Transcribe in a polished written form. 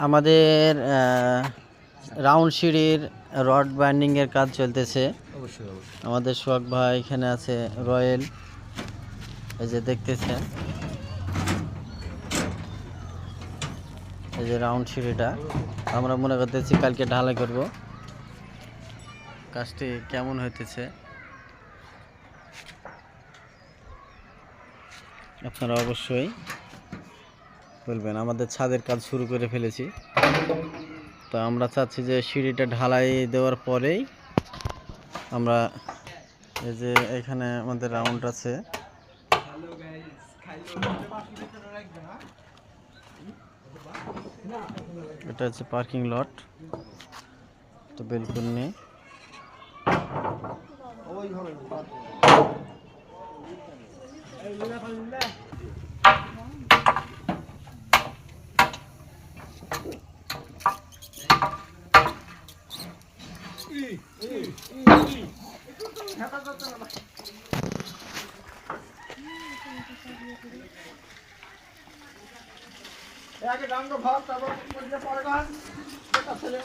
আমাদের রাউন্ড সিঁড়ির rod binding এর কাজ চলতেছে। অবশ্যই অবশ্যই। আমাদের সোহাগ ভাই এখানে আছে, রয়েল, এই যে দেখতেছেন, এই যে রাউন্ড সিঁড়িটা আমরা মনে করতেছি কালকে ঢালাই করব। কাজটি কেমন হইতেছে আপনারা অবশ্যই বলবেন। আমাদের ছাদের কাজ শুরু করে ফেলেছি, তো আমরা চাচ্ছি যে সিঁড়িটা ঢালাই দেওয়ার পরেই আমরা, এই যে এখানে আমাদের রাউন্ড আছে, এটা হচ্ছে পার্কিং লট, তো বেলকুনি। আগে ডাঙ্গো ভাব, তারপর পরে গান ছেলে